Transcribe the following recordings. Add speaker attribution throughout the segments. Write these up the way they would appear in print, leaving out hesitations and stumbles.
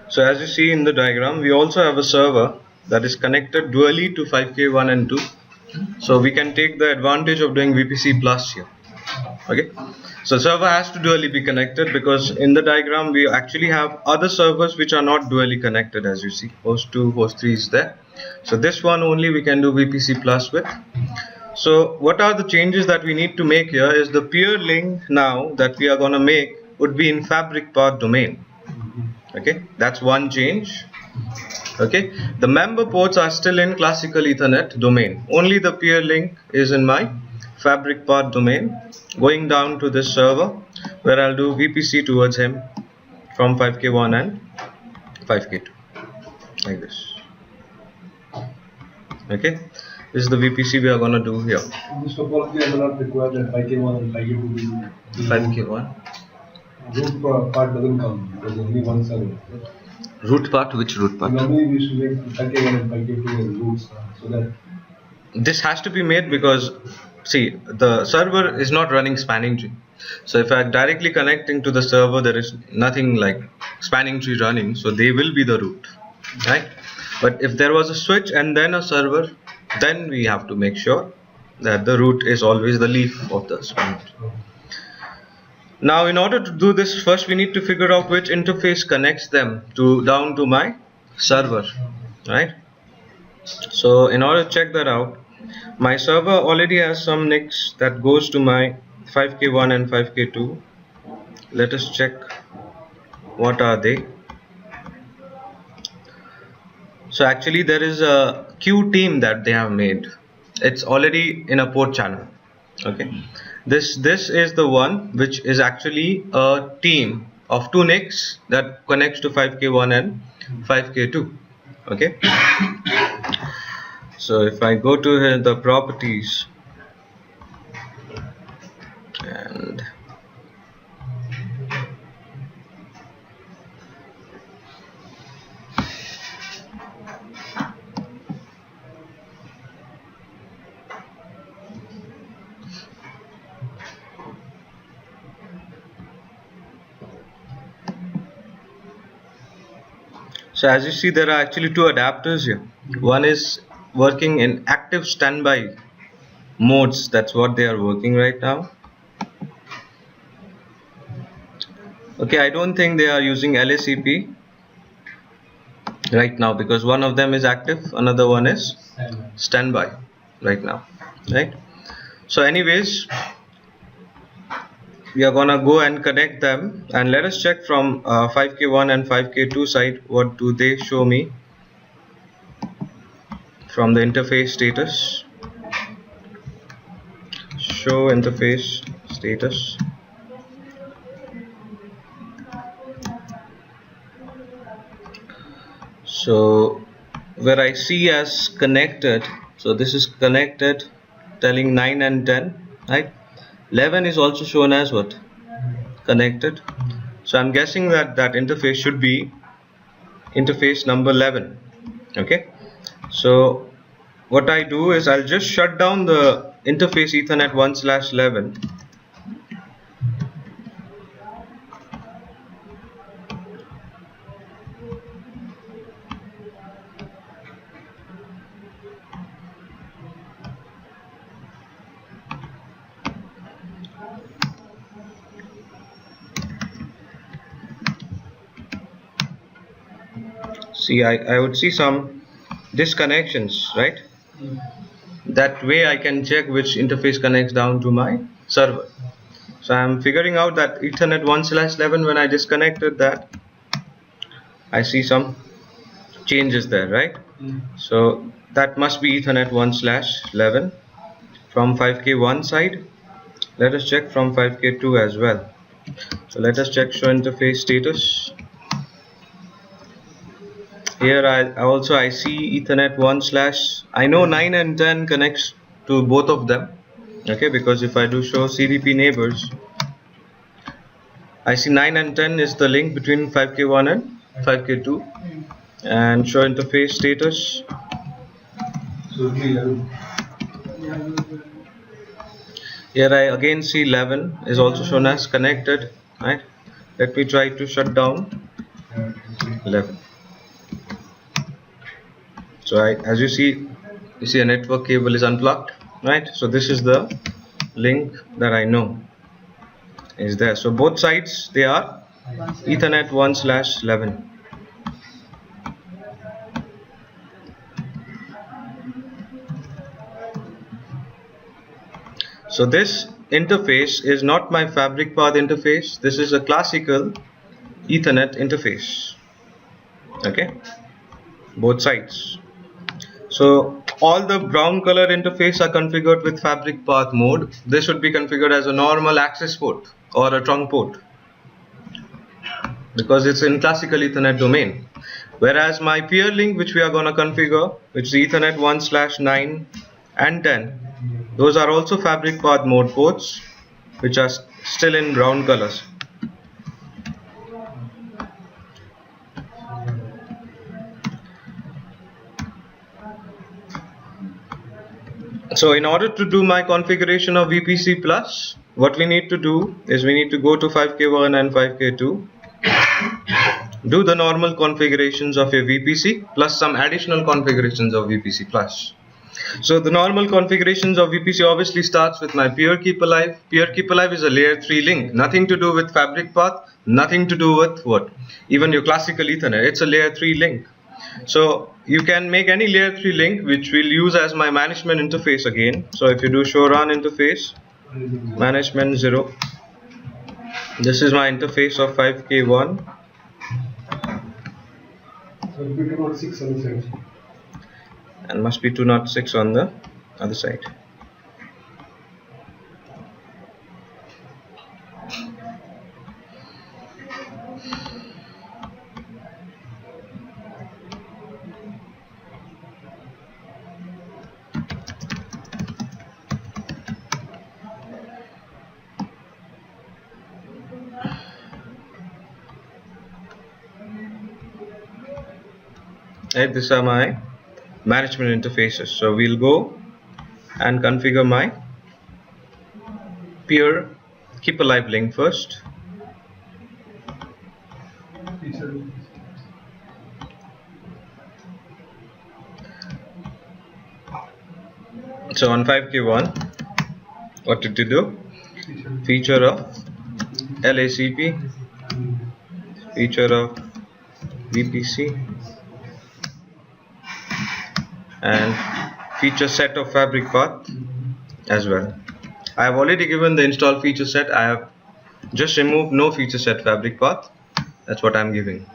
Speaker 1: So as you see in the diagram, we also have a server that is connected dually to 5K1 and 2. So we can take the advantage of doing VPC plus here. Okay, so server has to dually be connected, because in the diagram we actually have other servers which are not dually connected. As you see, host 2, host 3 is there. So this one only we can do VPC plus with. So what are the changes that we need to make here is the peer link now that we are going to make would be in fabric path domain. Okay, that's one change. Okay, the member ports are still in classical Ethernet domain. Only the peer link is in my fabric path domain, going down to this server where I'll do VPC towards him from 5K1 and 5K2 like this. Okay, this is the VPC we are going to do here.
Speaker 2: This topology I will not require that 5K1 and 5K2 be
Speaker 1: 5K1.
Speaker 2: Root part doesn't come because only one server.
Speaker 1: Root part? Which root part?
Speaker 2: Normally we should make 5K1 and 5K2 as roots, so that
Speaker 1: this has to be made because see, the server is not running spanning tree. So if I'm directly connecting to the server, there is nothing like spanning tree running, so they will be the root, right? But if there was a switch and then a server, then we have to make sure that the root is always the leaf of the spanning tree. Now in order to do this, first we need to figure out which interface connects them down to my server, right? So in order to check that out, my server already has some NICs that goes to my 5K1 and 5K2. Let us check what are they. So actually there is a queue team that they have made. It's already in a port channel. Okay, this is the one which is actually a team of 2 NICs that connects to 5K1 and 5K2. Okay, so if I go to here, the properties, and so as you see, there are actually 2 adapters here. One is working in active standby modes. That's what they are working right now. Okay, I don't think they are using LACP right now because one of them is active, another one is standby right now, right? So anyways, we are gonna go and connect them, and let us check from 5K1 and 5K2 side, what do they show me from the interface status. Show interface status. So where I see as connected, so this is connected, telling 9 and 10, right? 11 is also shown as what? Connected. So I'm guessing that that interface should be interface number 11. Okay, so what I do is I'll just shut down the interface Ethernet 1/11. See, I would see some disconnections, right? That way I can check which interface connects down to my server. So I'm figuring out that Ethernet 1/11, when I disconnected that, I see some changes there, right? So that must be Ethernet 1/11 from 5K1 side. Let us check from 5K2 as well. So let us check show interface status. Here I see Ethernet 1/. I know 9 and 10 connects to both of them. Okay, because if I do show CDP neighbors, I see 9 and 10 is the link between 5K1 and 5K2. And show interface status. Here I again see 11 is also shown as connected, right? Let me try to shut down. 11. So as you see a network cable is unplugged, right? So this is the link that I know is there. So both sides, they are Ethernet 1/11. So this interface is not my fabric path interface. This is a classical Ethernet interface. Okay, both sides. So all the brown color interface are configured with fabric path mode. This should be configured as a normal access port or a trunk port because it's in classical Ethernet domain. Whereas my peer link, which we are going to configure, which is Ethernet 1/9 and 10, those are also fabric path mode ports, which are still in brown colors. So in order to do my configuration of vPC plus, what we need to do is we need to go to 5K1 and 5K2, do the normal configurations of your vPC plus some additional configurations of vPC plus. So the normal configurations of vPC obviously starts with my peer keep alive. Peer keep alive is a layer 3 link, nothing to do with fabric path, nothing to do with what? Even your classical Ethernet, it's a layer 3 link. So you can make any layer 3 link, which we'll use as my management interface again. So if you do show run interface, management 0, this is my interface of 5K1.
Speaker 2: So it will be 206 on the side.
Speaker 1: And must be 206 on the other side. Right, these are my management interfaces. So we'll go and configure my peer keep alive link first. So on 5K1, what did you do? Feature of LACP, feature of vPC, and feature set of fabric path as well. I have already given the install feature set. I have just removed no feature set fabric path. That's what I'm giving.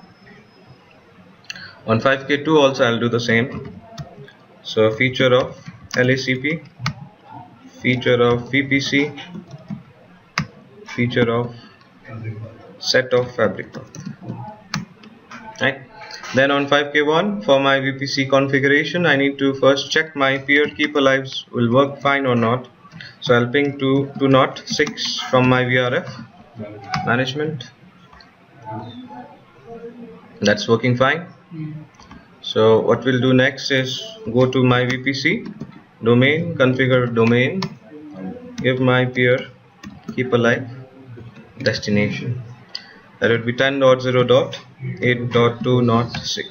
Speaker 1: On 5K2 also I'll do the same. So feature of LACP, feature of vPC, feature of set of fabric path. Right. Then on 5K1, for my vPC configuration, I need to first check my peer keep alives will work fine or not. So I'll ping to 206 from my VRF management. That's working fine. So what we'll do next is go to my vPC domain, configure domain, give my peer keep alive destination. That would be 10.0.8.206,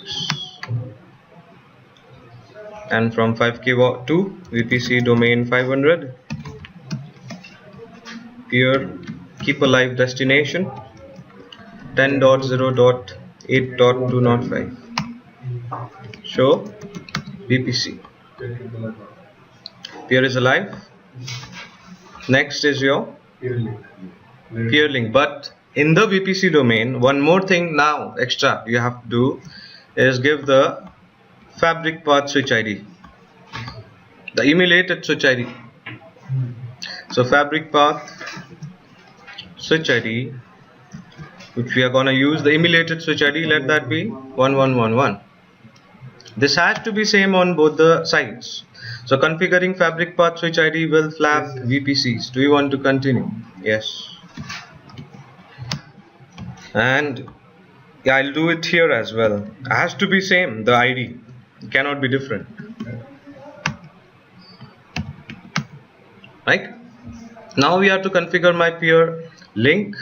Speaker 1: and from 5K2 vPC domain 500 peer keep alive destination 10.0.8.205. show vPC. Peer is alive. Next is your peer link, but in the vPC domain, one more thing now extra you have to do is give the fabric path switch ID, the emulated switch ID. So fabric path switch ID, which we are going to use the emulated switch ID, let that be 1111. This has to be same on both the sides. So configuring fabric path switch ID will flap vPCs. Do you want to continue? Yes. And yeah, I'll do it here as well. It has to be same, the ID. It cannot be different. Right? Now we have to configure my peer link.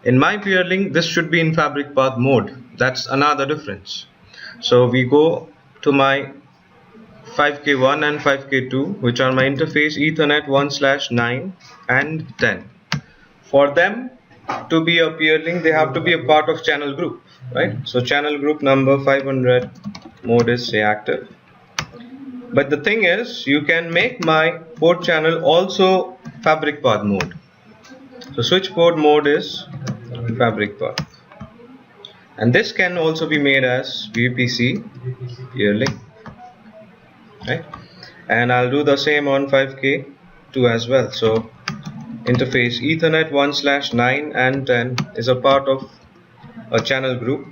Speaker 1: In my peer link, this should be in fabric path mode. That's another difference. So we go to my 5K1 and 5K2, which are my interface Ethernet 1/9 and 10. For them to be a peer link, they have to be a part of channel group, right? So channel group number 500 mode is say active. But the thing is, you can make my port channel also fabric path mode. So switch port mode is fabric path, and this can also be made as vPC peer link, right? And I'll do the same on 5K2 as well. So interface Ethernet 1/9 and 10 is a part of a channel group,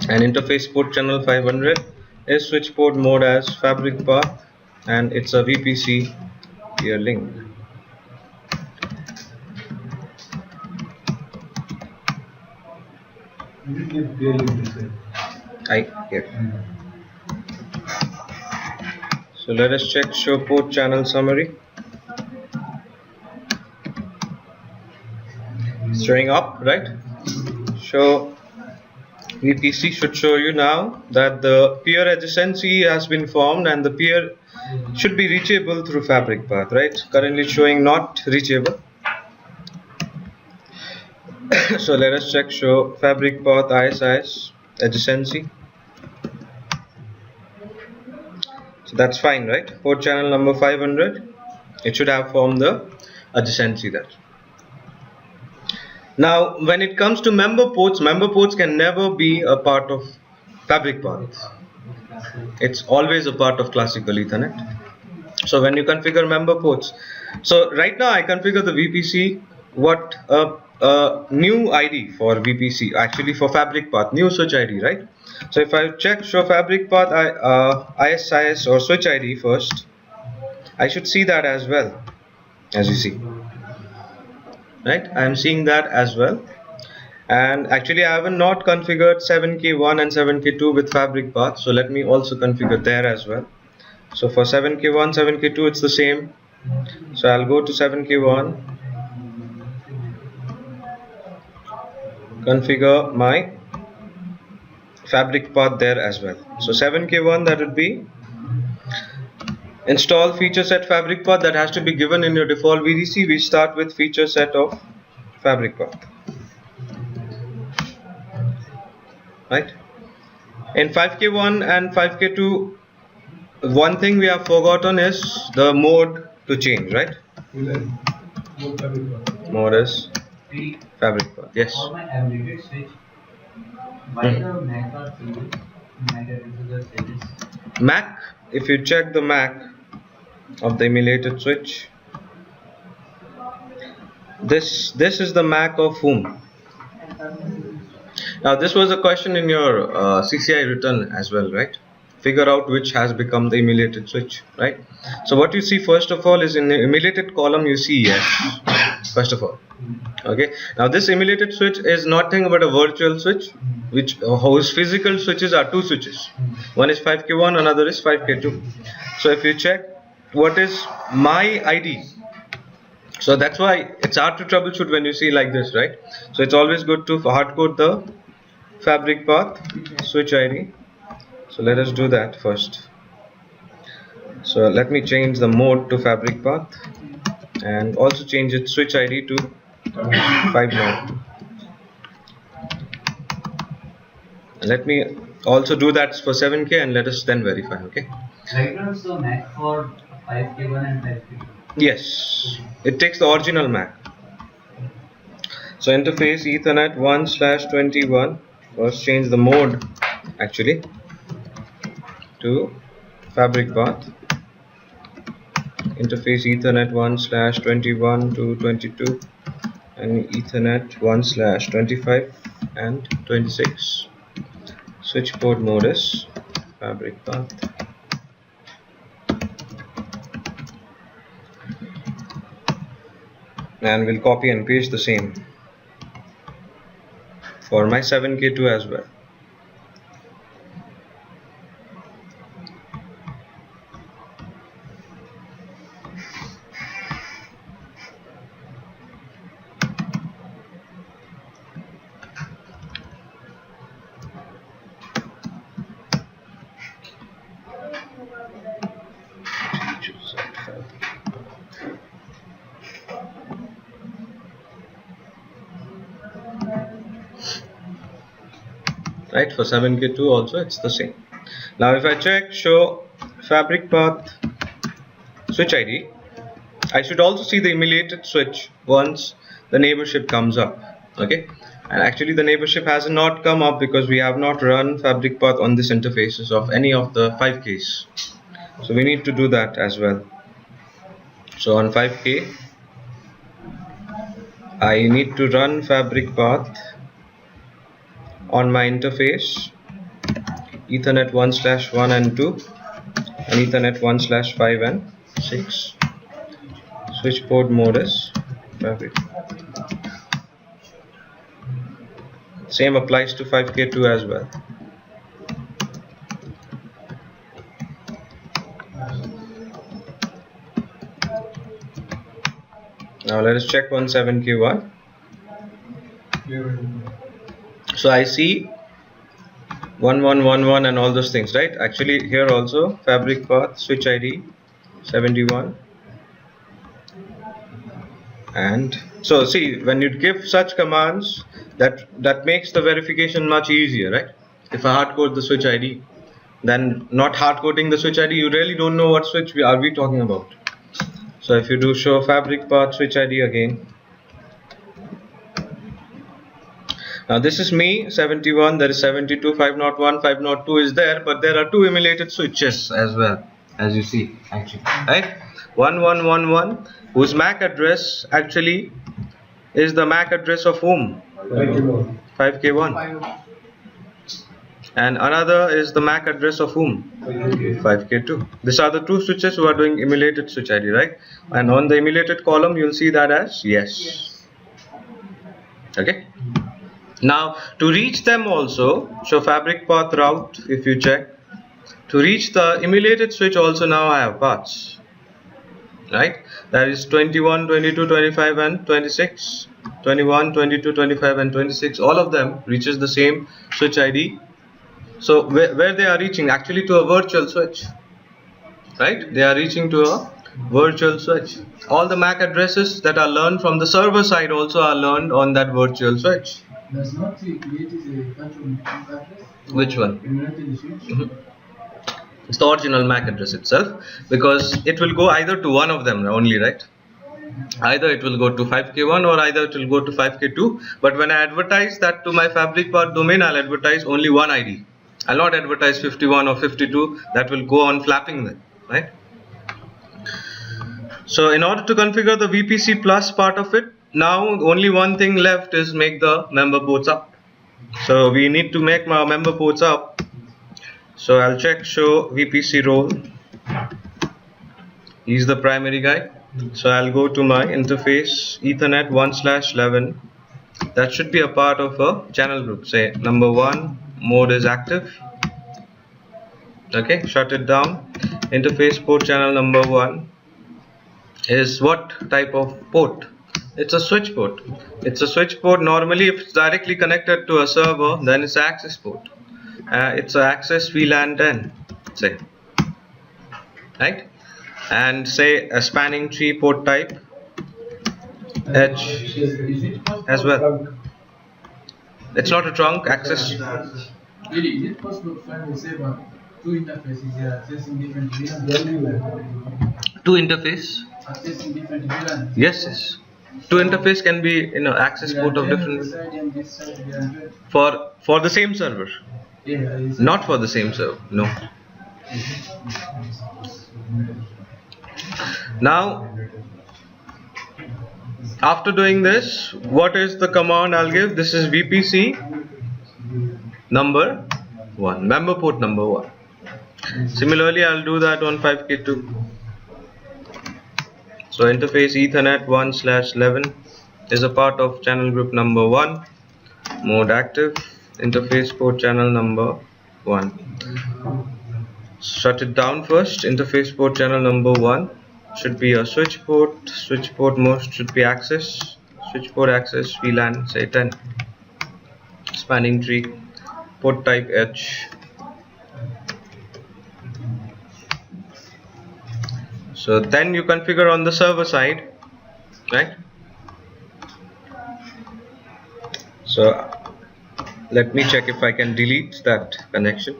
Speaker 1: and interface port channel 500 is switch port mode as fabric path, and it's a vPC peer link. Yeah. So let us check show port channel summary. It's showing up, right? So vPC should show you now that the peer adjacency has been formed and the peer should be reachable through fabric path, right? Currently showing not reachable. So let us check show fabric path ISIS adjacency. So that's fine, right? Port channel number 500, it should have formed the adjacency there. Now when it comes to member ports can never be a part of fabric path. It's always a part of classical Ethernet. So when you configure member ports, so right now I configure the VPC, what a new ID for VPC, actually for fabric path, new switch ID, right? So if I check show fabric path ISIS or switch ID first, I should see that as well, as you see, right? I am seeing that as well. And actually I have not configured 7K1 and 7K2 with fabric path, so let me also configure there as well. So for 7K1, 7K2 it's the same. So I'll go to 7K1, configure my fabric path there as well. So 7K1, that would be install feature set fabric path, that has to be given in your default VDC. We start with feature set of fabric path, right? In 5K1 and 5K2, one thing we have forgotten is the mode to change, right? Mode is fabric path, yes.
Speaker 3: For my embedded switch, why the MAC are filled? MAC into the series.
Speaker 1: MAC, if you check the MAC of the emulated switch, this is the MAC of whom? Now this was a question in your CCIE written as well, right? Figure out which has become the emulated switch, right? So what you see first of all is in the emulated column you see yes, first of all. Okay, now this emulated switch is nothing but a virtual switch, which whose physical switches are two switches. One is 5K1, another is 5K2. So if you check what is my ID, so that's why it's hard to troubleshoot when you see like this, right? So it's always good to hardcode the fabric path switch ID. So let us do that first. So let me change the mode to fabric path and also change its switch ID to 5.9. Let me also do that for 7K and let us then verify. Okay.
Speaker 3: Right now, so MAC for 5K1 and 5K2.
Speaker 1: Yes, it takes the original MAC. So interface Ethernet 1/21. First change the mode actually to fabric path. Interface Ethernet 1/21 to 22 and Ethernet 1/25 and 26. Switch port mode is fabric path. And we'll copy and paste the same for my 7K2 as well. right? For 7K2 also it's the same. Now if I check show fabric path switch ID, I should also see the emulated switch once the neighborship comes up. Okay, and actually the neighborship has not come up because we have not run fabric path on this interfaces of any of the 5Ks. So we need to do that as well. So on 5K I need to run fabric path on my interface Ethernet 1/1 and 2 and Ethernet 1/5 and 6. Switch port mode is fabric. Same applies to 5K2 as well. Now let us check on 7K1. So I see 1111 and all those things, right? Actually here also fabric path switch ID 71. And so see, when you give such commands, that makes the verification much easier, right? If I hard code the switch ID, then not hard coding the switch ID, you really don't know what switch we are talking about. So if you do show fabric path switch ID again, now this is me 71, there is 72, 501, 502 is there, but there are two emulated switches as well, as you see actually, right? 1111 whose MAC address actually is the MAC address of whom? 5K1. And another is the MAC address of whom? 5K2. These are the two switches who are doing emulated switch ID, right? And on the emulated column you'll see that as yes. Okay. Now to reach them also, show fabric path route. If you check, to reach the emulated switch also now I have paths, right? That is 21, 22, 25 and 26. 21, 22, 25 and 26, all of them reaches the same switch ID. So where they are reaching? Actually to a virtual switch, right? They are reaching to a virtual switch. All the MAC addresses that are learned from the server side also are learned on that virtual switch.
Speaker 3: Does not create a virtual address?
Speaker 1: Which one?
Speaker 3: Emulated switch?
Speaker 1: It's the original MAC address itself, because it will go either to one of them only, right? Either it will go to 5K1 or either it will go to 5K2. But when I advertise that to my fabric path domain, I'll advertise only one ID. I'll not advertise 51 or 52. That will go on flapping then, right? So in order to configure the vPC plus part of it, now only one thing left is make the member ports up. So we need to make my member ports up. So I'll check show vPC role. He's the primary guy. So I'll go to my interface Ethernet 1/11. That should be a part of a channel group. Say number 1 mode is active. Okay, shut it down. Interface port channel number 1 is what type of port? It's a switch port. It's a switch port. Normally if it's directly connected to a server, then it's access port. It's a access VLAN 10, say, right? And say a spanning tree port type edge as well. It's not a trunk access.
Speaker 3: Really, is it possible to find the server two interfaces accessing different VLANs?
Speaker 1: Two interface?
Speaker 3: Accessing different VLANs?
Speaker 1: Yes. Two interface can be access port of different for the same server.
Speaker 3: Yeah,
Speaker 1: not for the same server. No. Now after doing this, what is the command I'll give? This is vPC number 1, member port number 1. Similarly I'll do that on 5K2. So interface Ethernet 1/11 is a part of channel group number 1, mode active, interface port channel number 1. Shut it down first. Interface port channel number 1 should be a switch port mode should be access, switch port access VLAN, say 10, spanning tree, port type edge. So then you configure on the server side, right? So Let me check if I can delete that connection.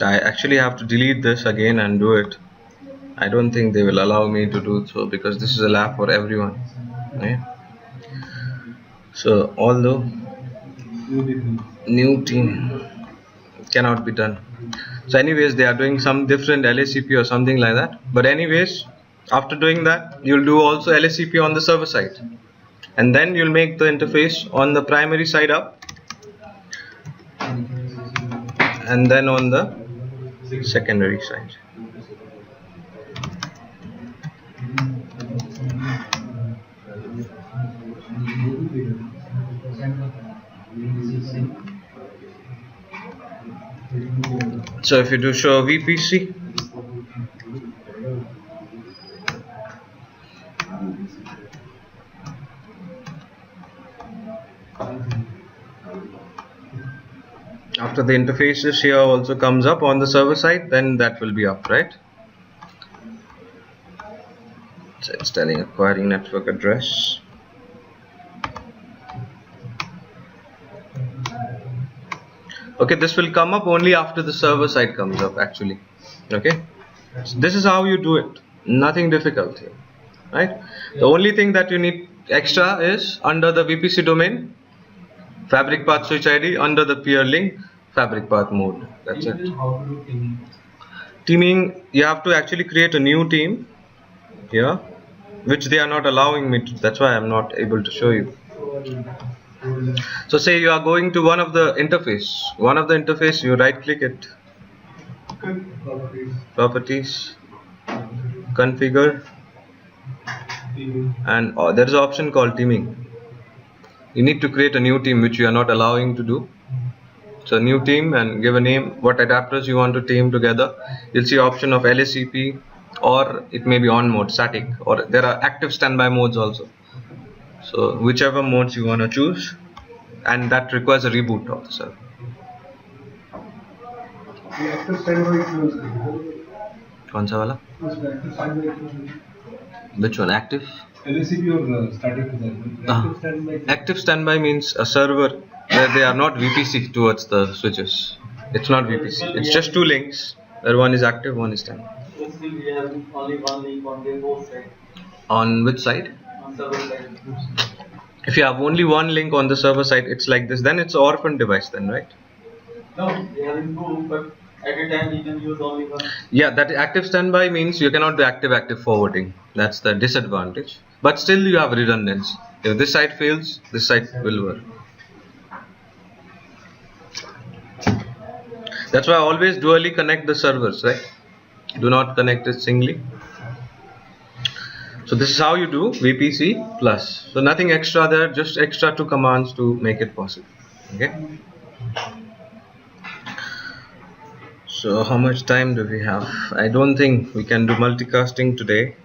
Speaker 1: I actually have to delete this again and do it. I don't think they will allow me to do so because this is a lab for everyone. Right? So although new team cannot be done. So anyways, they are doing some different LACP or something like that. But anyways, after doing that, you'll do also LACP on the server side. And then you'll make the interface on the primary side up. And then on the secondary side. So if you do show vPC, after the interfaces here also comes up on the server side, then that will be up, right? So it's telling acquiring network address. Okay, this will come up only after the server side comes up actually. Okay, so this is how you do it. Nothing difficult here, right? The only thing that you need extra is under the vPC domain, fabric path switch ID, under the peer link, fabric path mode. That's it.
Speaker 3: How to do teaming?
Speaker 1: Teaming, you have to actually create a new team here, which they are not allowing me to. That's why I'm not able to show you. So say you are going to one of the interface, you right click it, properties, configure, and there is an option called teaming. You need to create a new team, which you are not allowing to do. So new team, and give a name, what adapters you want to team together. You'll see option of LACP, or it may be on mode, static, or there are active standby modes also. So whichever modes you want to choose, and that requires a reboot of the server. कौन सा वाला? Which one? Active?
Speaker 2: LACP or static?
Speaker 1: Active standby means a server where they are not VPC towards the switches. It's not VPC. It's just two links where one is active, one is standby.
Speaker 4: Still we have only one link on the both side.
Speaker 1: On which side?
Speaker 4: On server side.
Speaker 1: If you have only one link on the server side, it's like this. Then it's an orphan device, then, right?
Speaker 4: No, they have improved, but at a time you can use only one.
Speaker 1: Yeah, that active standby means you cannot do active forwarding. That's the disadvantage. But still you have redundancy. If this side fails, this side will work. That's why I always dually connect the servers, right? Do not connect it singly. So this is how you do vPC plus. So nothing extra there, just extra two commands to make it possible. Okay. So how much time do we have? I don't think we can do multicasting today.